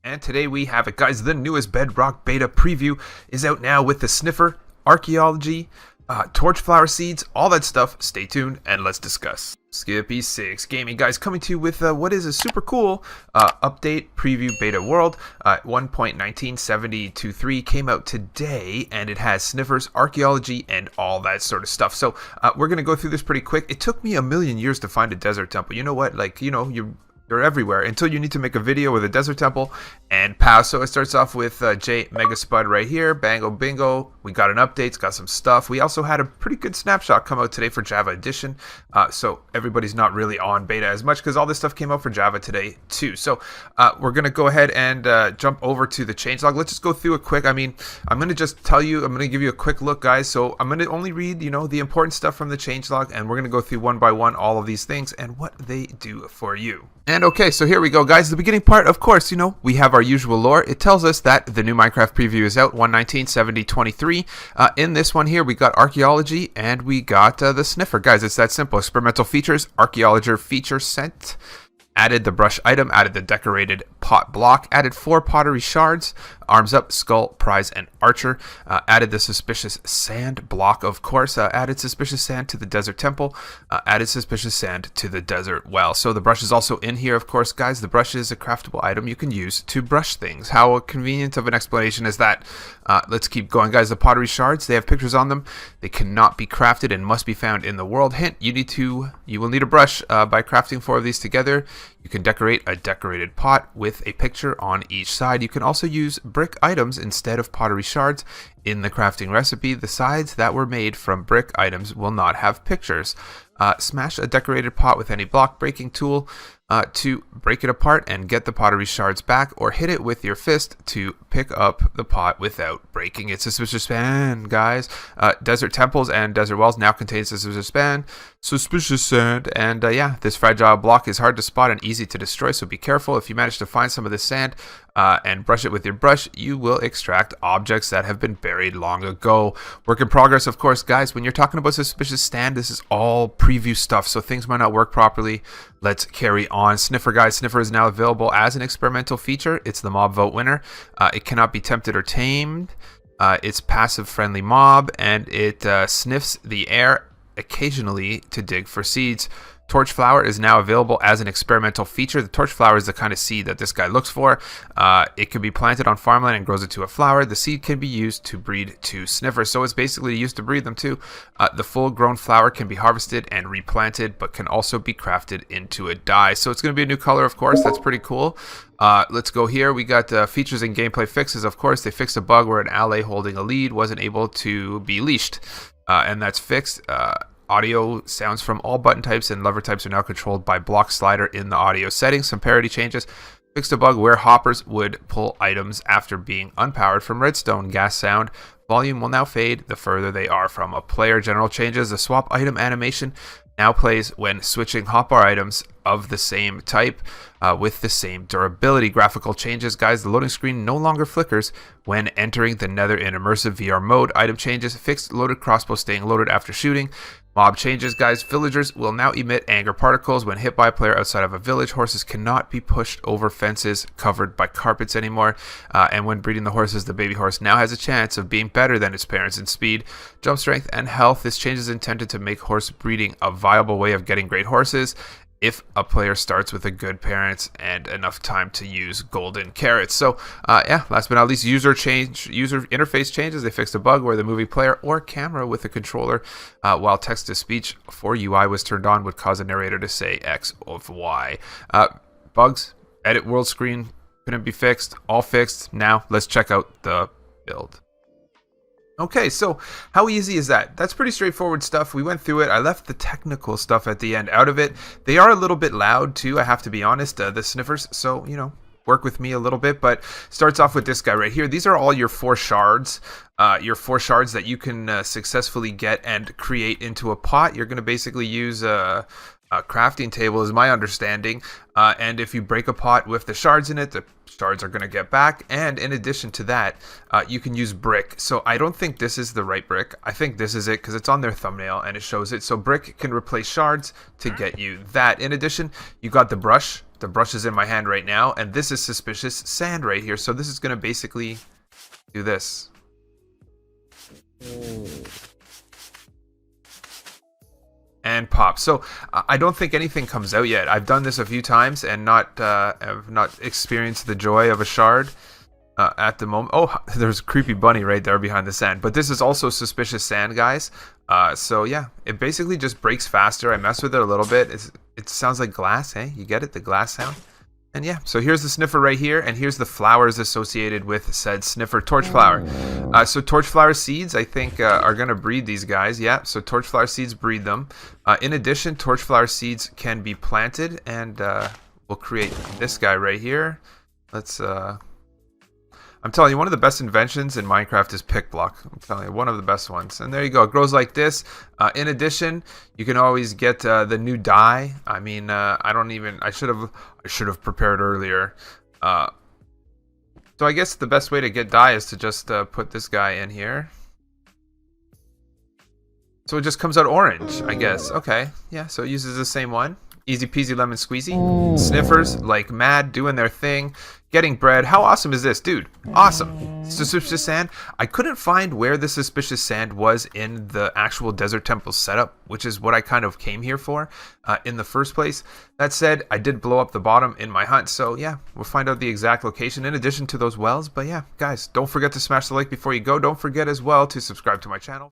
And today we have it, guys. The newest Bedrock beta preview is out now with the sniffer, archaeology, torch flower seeds, all that stuff. Stay tuned and let's discuss. Skippy6 Gaming, guys, coming to you with what is a super cool update preview beta world. 1.19.70.23 came out today, and it has sniffers, archaeology, and all that sort of stuff. So we're going to go through this pretty quick. It took me a million years to find a desert temple. You know what? Like, you know, they're everywhere until you need to make a video with a desert temple, and pow. So it starts off with J Mega Spud right here. Bango bingo. We got an update. It's got some stuff. We also had a pretty good snapshot come out today for Java Edition. So everybody's not really on beta as much because all this stuff came out for Java today too. So we're going to go ahead and jump over to the changelog. Let's just go through it quick. I mean, I'm going to just tell you, I'm going to give you a quick look, guys. So I'm going to only read, you know, the important stuff from the changelog, and we're going to go through one by one all of these things and what they do for you. And okay, so here we go, guys. The beginning part, of course, you know, we have our usual lore. It tells us that the new Minecraft preview is out, 1.19.70.23. In this one here, we got archaeology and we got the sniffer. Guys, it's that simple. Experimental features, archaeology feature set. Added the brush item, added the decorated pot block, added 4 pottery shards, arms up, skull, prize, and archer. Added the suspicious sand block, of course. Added suspicious sand to the desert temple. Added suspicious sand to the desert well. So the brush is also in here, of course, guys. The brush is a craftable item you can use to brush things. How convenient of an explanation is that? Let's keep going, guys. The pottery shards, they have pictures on them. They cannot be crafted and must be found in the world. Hint, you will need a brush. By crafting 4 of these together, you can decorate a decorated pot with a picture on each side. You can also use brick items instead of pottery shards in the crafting recipe. The sides that were made from brick items will not have pictures. Smash a decorated pot with any block breaking tool to break it apart and get the pottery shards back, or hit it with your fist to pick up the pot without breaking it. Suspicious sand, guys. Desert temples and desert wells now contain suspicious sand. And yeah, this fragile block is hard to spot and easy to destroy, so be careful. If you manage to find some of this sand and brush it with your brush, you will extract objects that have been buried long ago. Work in progress, of course, guys. When you're talking about suspicious sand, this is all preview stuff, so things might not work properly. Let's carry on. Sniffer, guys. Sniffer is now available as an experimental feature. It's the mob vote winner. It cannot be tempted or tamed. It's passive friendly mob, and it sniffs the air occasionally to dig for seeds. Torch flower is now available as an experimental feature. The torch flower is the kind of seed that this guy looks for. It can be planted on farmland and grows into a flower. The seed can be used to breed 2 sniffers, so it's basically used to breed them too. The full-grown flower can be harvested and replanted, but can also be crafted into a dye. So it's going to be a new color, of course. That's pretty cool. Let's go here. We got features and gameplay fixes. Of course, they fixed a bug where an ally holding a lead wasn't able to be leashed, and that's fixed. Audio sounds from all button types and lever types are now controlled by block slider in the audio settings. Some parity changes. Fixed a bug where hoppers would pull items after being unpowered from redstone. Gas sound volume will now fade the further they are from a player. General changes. The swap item animation now plays when switching hotbar items of the same type with the same durability. Graphical changes, guys. The loading screen no longer flickers when entering the Nether in immersive VR mode. Item changes. Fixed loaded crossbow staying loaded after shooting. Mob changes, guys. Villagers will now emit anger particles when hit by a player outside of a village. Horses cannot be pushed over fences covered by carpets anymore. And when breeding the horses, the baby horse now has a chance of being better than its parents in speed, jump strength, and health. This change is intended to make horse breeding a viable way of getting great horses if a player starts with a good parents and enough time to use golden carrots. So yeah, last but not least, user interface changes. They fixed a bug where the moving player or camera with a controller while text-to-speech for UI was turned on would cause a narrator to say X of Y. Bugs, edit world screen, couldn't be fixed, all fixed. Now let's check out the build. Okay, so how easy is that? That's pretty straightforward stuff. We went through it. I left the technical stuff at the end out of it. They are a little bit loud too, I have to be honest, the sniffers. So, you know, work with me a little bit, but starts off with this guy right here. These are all your 4 shards. Your 4 shards that you can successfully get and create into a pot. You're going to basically use a crafting table is my understanding, and if you break a pot with the shards in it, the shards are going to get back. And in addition to that, you can use brick. So I don't think this is the right brick. I think this is it because it's on their thumbnail and it shows it. So brick can replace shards to get you that. In addition, you got the brush. the brush is in my hand right now, and this is suspicious sand right here. So this is going to basically do this. And pop. So I don't think anything comes out yet. I've done this a few times and have not experienced the joy of a shard at the moment. Oh, there's a creepy bunny right there behind the sand. But this is also suspicious sand, guys. So yeah, it basically just breaks faster. I mess with it a little bit. It sounds like glass, hey? You get it? The glass sound? And yeah, so here's the sniffer right here, and here's the flowers associated with said sniffer, torchflower. So torchflower seeds, I think, are going to breed these guys. Yeah, so torchflower seeds breed them. In addition, torchflower seeds can be planted, and we'll create this guy right here. Let's... I'm telling you, one of the best inventions in Minecraft is pick block. I'm telling you, one of the best ones. And there you go. It grows like this. In addition, you can always get the new dye. I mean, I should have prepared earlier. So I guess the best way to get dye is to just put this guy in here. So it just comes out orange, I guess. Okay. Yeah, so it uses the same one. Easy peasy lemon squeezy. Sniffers like mad, doing their thing, getting bread. How awesome is this, dude? Awesome. Suspicious sand. I couldn't find where the suspicious sand was in the actual desert temple setup, which is what I kind of came here for in the first place. That said, I did blow up the bottom in my hunt, so yeah, we'll find out the exact location in addition to those wells. But yeah, guys, don't forget to smash the like before you go. Don't forget as well to subscribe to my channel.